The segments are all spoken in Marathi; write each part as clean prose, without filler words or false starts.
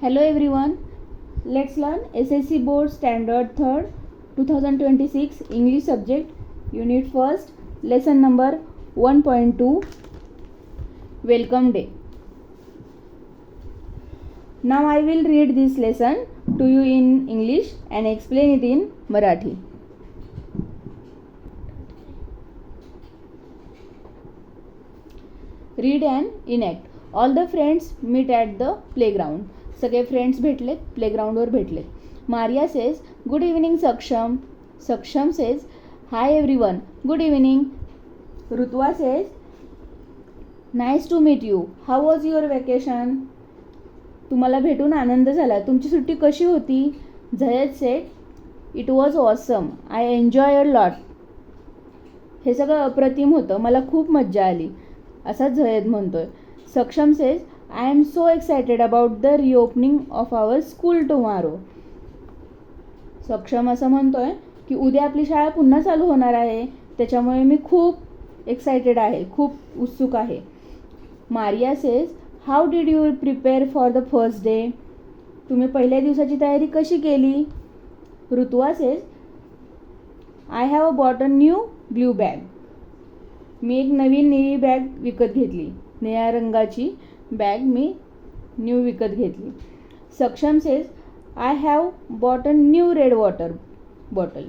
Hello everyone. Let's learn SSC Board Standard 3rd 2026 English subject Unit 1st Lesson number 1.2 Welcome Day. Now I will read this lesson to you in English and explain it in Marathi. Read and enact. All the friends meet at the playground. सगळे फ्रेंड्स भेटलेत, प्लेग्राऊंडवर भेटलेत. Maria says good evening Saksham. Saksham says hi everyone, good evening. Rituva says nice to meet you, how was your vacation. तुम्हाला भेटून आनंद झाला, तुमची सुट्टी कशी होती. Zayed said it was awesome, I enjoy a lot. हे सगळं अप्रतिम होतं, मला खूप मज्जा आली, असा झयद म्हणतोय. Saksham says I am so excited about the reopening of our school tomorrow. Saksham असं म्हणतोय की उद्या आपली शाळा पुन्हा चालू होणार आहे, त्याच्यामुळे मी खूप एक्सायटेड आहे, खूप उत्सुक आहे. Maria says how did you prepare for the first day. तुम्ही पहिल्या दिवसाची तयारी कशी केली. Rituva says I have bought a new blue bag. मी एक नवीन निळी बॅग विकत घेतली, निळ्या रंगाची बॅग मी न्यू विकत घेतली. Saksham says I have bought a new red water bottle.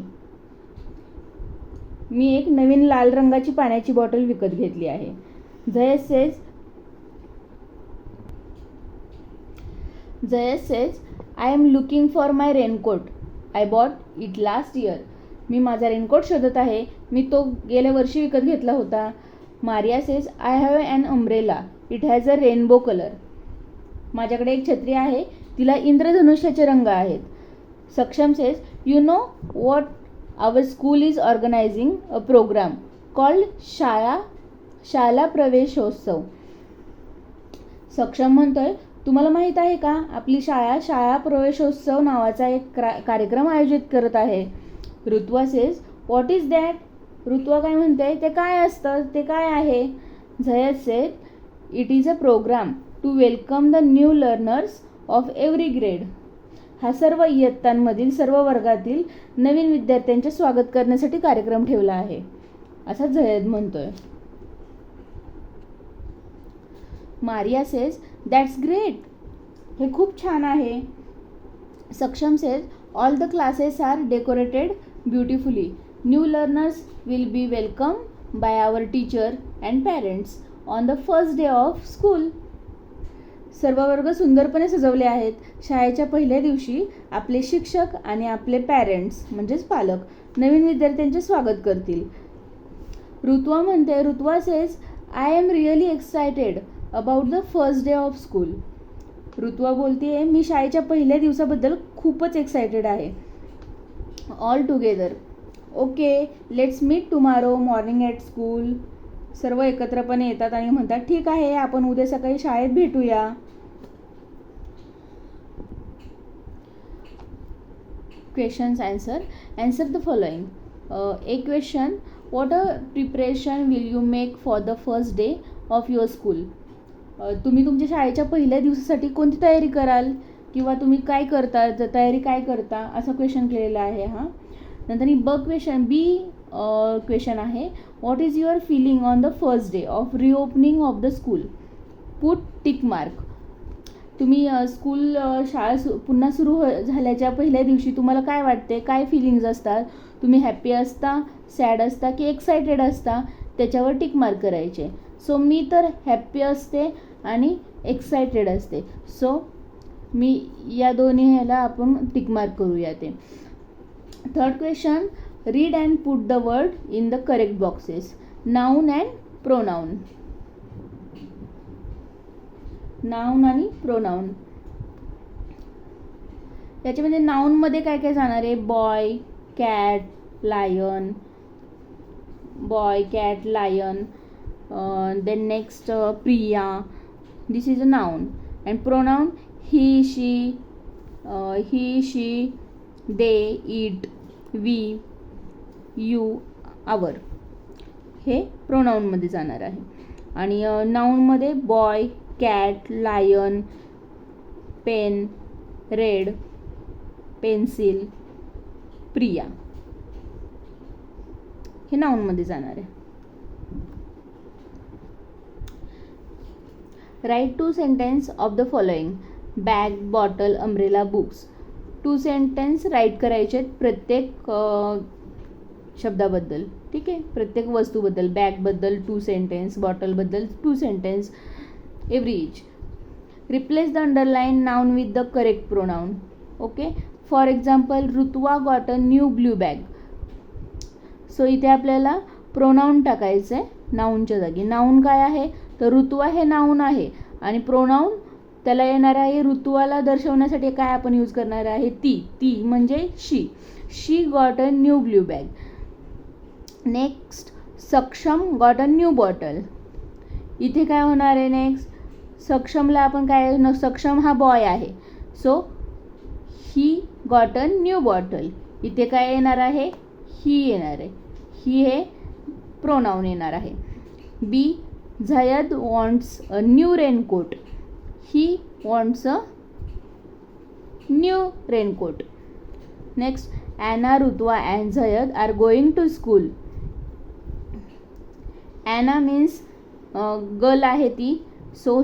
मी एक नवीन लाल रंगाची पाण्याची बॉटल विकत घेतली आहे. Jayesh says I am looking for my raincoat, I bought it last year. मी माझा रेनकोट शोधत आहे, मी तो गेल्या वर्षी विकत घेतला होता. Maria says I have an umbrella, it has a rainbow colour. माझ्याकडे एक छत्री आहे, तिला इंद्रधनुष्याचे रंग आहेत. Saksham says you know what our school is organising a programme called शाळा प्रवेशोत्सव. सक्षम म्हणतोय तुम्हाला माहीत आहे का, आपली शाळा प्रवेशोत्सव नावाचा एक कार्यक्रम आयोजित करत आहे. Rutuva says what is that. Rutuva काय म्हणते, ते काय असतं, ते काय आहे. Zayed says it is a programme to welcome the new learners of every grade. हा सर्व इयत्तांमधील सर्व वर्गातील नवीन विद्यार्थ्यांचे स्वागत करण्यासाठी कार्यक्रम ठेवला आहे, असा झयद म्हणतोय. मारिया सेज दॅट्स ग्रेट, हे खूप छान आहे. Saksham says all the classes are decorated beautifully. New learners will be welcome by our teacher and parents on the first day of school. सर्व वर्ग सुंदरपणे सजवले आहेत. शाळेच्या पहिल्या दिवशी आपले शिक्षक आणि आपले पॅरेंट्स म्हणजेच पालक नवीन विद्यार्थ्यांचे स्वागत करतील. ऋतुवा म्हणते, Rutuva says I am really excited about the first day of school. Rutuva बोलते मी शाळेच्या पहिल्या दिवसाबद्दल खूपच एक्सायटेड आहे. All together okay let's meet tomorrow morning at school. सर्व एकत्रपणे येतात आणि म्हणतात ठीक आहे, आपण उद्या सकाळी शाळेत भेटूया. Questions answer the following. A question what a preparation will you make for the first day of your school. तुम्ही तुमच्या शाळेच्या पहिल्या दिवसासाठी कोणती तयारी कराल किंवा तुम्ही काय करता, तयारी काय करता, असा क्वेश्चन केलेला आहे हा. नंतर बी क्वेश्चन आहे what is your feeling on the first day of reopening of the school. Put tick mark. तुम्ही शाळा पुन्हा सुरू झाल्याच्या पहिल्या दिवशी तुम्हाला काय वाटते, काय फिलिंग्ज असतात, तुम्ही हॅप्पी असता, सॅड असता की एक्सायटेड असता, त्याच्यावर टिक मार्क करायचे. सो मी तर हॅप्पी असते आणि एक्सायटेड असते, सो मी या दोन्ही ह्याला आपण टिक मार्क करूया ते. Third question read and put the word in the correct boxes. Noun and pronoun. Noun आणि प्रोनाऊन. याच्यामध्ये नाऊनमध्ये काय काय जाणार आहे, boy cat lion. Then next Priya, this is a noun. And pronoun he she they it we you our. हे प्रोनाऊनमध्ये जाणार आहे. आणि नाऊनमध्ये boy cat lion pen red, pencil, Priya. हे नाऊनमध्ये जाणार आहे. Write 2 sentence of the following. Bag, bottle, umbrella, books. 2 sentence write करायचे आहेत प्रत्येक शब्दाबद्दल. ठीक आहे, प्रत्येक वस्तूबद्दल. बॅगबद्दल 2 सेंटेन्स, बॉटलबद्दल 2 sentence, every each. Replace the underline noun with the correct pronoun. Okay, for example, Rutuva got a new blue bag. So इथे आपल्याला प्रोनाऊन टाकायचं आहे नाऊनच्या जागी. नाऊन काय आहे, तर ऋतुवा हे नाऊन आहे आणि प्रोनाऊन त्याला येणार आहे ऋतुवाला दर्शवण्यासाठी काय आपण यूज करणार आहे, ती म्हणजे she. She got a new blue bag. Next, Saksham got a new bottle. इथे काय होणार आहे नेक्स्ट, सक्षमला आपण काय, सक्षम हा बॉय आहे, so he got a new bottle. इथे काय येणार आहे, ही येणार आहे. ही हे प्रोनाऊन येणार आहे. B, Zayed wants a new raincoat. He wants a new raincoat. Next, Anna, Rutuva and Zayed are going to school. Anna means girl आहे ती, so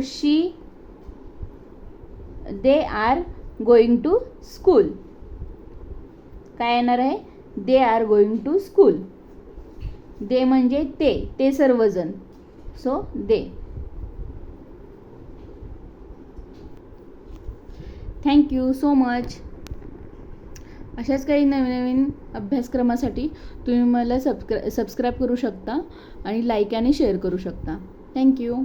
they are going to school. काय येणार आहे, they are going to school. They म्हणजे ते सर्वजण, so they. Thank you so much. अशाच काही नवीन नवीन अभ्यासक्रमासाठी तुम्ही मला सबस्क्राईब करू शकता आणि लाईक आणि शेअर करू शकता. थँक्यू.